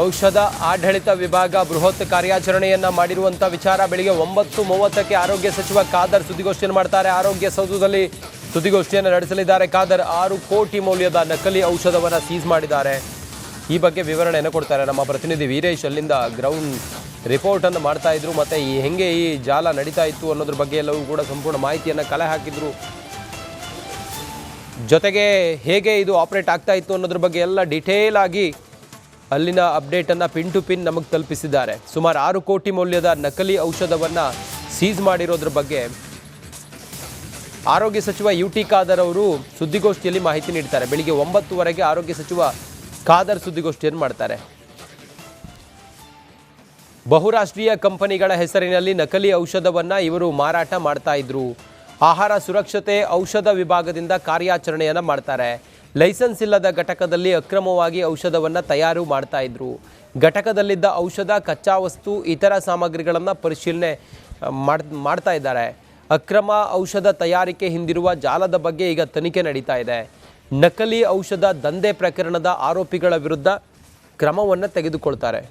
ಔಷಧ ಆಡಳಿತ ವಿಭಾಗ ಬೃಹತ್ ಕಾರ್ಯಾಚರಣೆಯನ್ನ ಮಾಡಿರುವಂತ ವಿಚಾರ ಬೆಳಿಗ್ಗೆ 9:30ಕ್ಕೆ ಆರೋಗ್ಯ ಸಚಿವ ಖಾದರ್ ಸುದ್ದಿಗೋಷ್ಠಿಯನ್ನು ಮಾಡ್ತಾರೆ. ಆರೋಗ್ಯ ಸೌಧದಲ್ಲಿ ಸುದ್ದಿಗೋಷ್ಠಿಯನ್ನು ನಡೆಸಲಿದ್ದಾರೆ. ಖಾದರ್ 6 ಕೋಟಿ ಮೌಲ್ಯದ ನಕಲಿ ಔಷಧವನ್ನು ಸೀಸ್ ಮಾಡಿದ್ದಾರೆ. ಈ ಬಗ್ಗೆ ವಿವರಣೆಯನ್ನು ಕೊಡ್ತಾರೆ ನಮ್ಮ ಪ್ರತಿನಿಧಿ ವೀರೇಶ್. ಅಲ್ಲಿಂದ ಗ್ರೌಂಡ್ ರಿಪೋರ್ಟ್ ಅನ್ನು ಮಾಡ್ತಾ ಇದ್ರು. ಮತ್ತೆ ಹೆಂಗೆ ಈ ಜಾಲ ನಡೀತಾ ಇತ್ತು ಅನ್ನೋದ್ರ ಬಗ್ಗೆ ಎಲ್ಲವೂ ಕೂಡ ಸಂಪೂರ್ಣ ಮಾಹಿತಿಯನ್ನು ಕಲೆ ಹಾಕಿದ್ರು. ಜೊತೆಗೆ ಹೇಗೆ ಇದು ಆಪರೇಟ್ ಆಗ್ತಾ ಇತ್ತು ಅನ್ನೋದ್ರ ಬಗ್ಗೆ ಎಲ್ಲ ಡಿಟೇಲ್ ಆಗಿ ಅಲ್ಲಿನ ಅಪ್ಡೇಟನ್ನು ಪಿನ್ ಟು ಪಿನ್ ನಮಗೆ ತಲುಪಿಸಿದ್ದಾರೆ. ಸುಮಾರು 6 ಕೋಟಿ ಮೌಲ್ಯದ ನಕಲಿ ಔಷಧವನ್ನು ಸೀಸ್ ಮಾಡಿರೋದ್ರ ಬಗ್ಗೆ ಆರೋಗ್ಯ ಸಚಿವ UT ಖಾದರ್ ಅವರು ಸುದ್ದಿಗೋಷ್ಠಿಯಲ್ಲಿ ಮಾಹಿತಿ ನೀಡ್ತಾರೆ. ಬೆಳಿಗ್ಗೆ 9:00ವರೆಗೆ ಆರೋಗ್ಯ ಸಚಿವ ಖಾದರ್ ಸುದ್ದಿಗೋಷ್ಠಿಯನ್ನು ಮಾಡ್ತಾರೆ. ಬಹುರಾಷ್ಟ್ರೀಯ ಕಂಪನಿಗಳ ಹೆಸರಿನಲ್ಲಿ ನಕಲಿ ಔಷಧವನ್ನು ಇವರು ಮಾರಾಟ ಮಾಡ್ತಾ ಇದ್ರು. ಆಹಾರ ಸುರಕ್ಷತೆ ಔಷಧ ವಿಭಾಗದಿಂದ ಕಾರ್ಯಾಚರಣೆಯನ್ನು ಮಾಡ್ತಾರೆ. ಲೈಸೆನ್ಸ್ ಇಲ್ಲದ ಘಟಕದಲ್ಲಿ ಅಕ್ರಮವಾಗಿ ಔಷಧವನ್ನು ತಯಾರು ಮಾಡ್ತಾ ಇದ್ರು. ಘಟಕದಲ್ಲಿದ್ದ ಔಷಧ, ಕಚ್ಚಾ ವಸ್ತು, ಇತರ ಸಾಮಗ್ರಿಗಳನ್ನು ಪರಿಶೀಲನೆ ಮಾಡ್ತಾ ಇದ್ದಾರೆ. ಅಕ್ರಮ ಔಷಧ ತಯಾರಿಕೆ ಹಿಂದಿರುವ ಜಾಲದ ಬಗ್ಗೆ ಈಗ ತನಿಖೆ ನಡೀತಾ ಇದೆ. ನಕಲಿ ಔಷಧ ದಂಧೆ ಪ್ರಕರಣದ ಆರೋಪಿಗಳ ವಿರುದ್ಧ ಕ್ರಮವನ್ನು ತೆಗೆದುಕೊಳ್ತಾರೆ.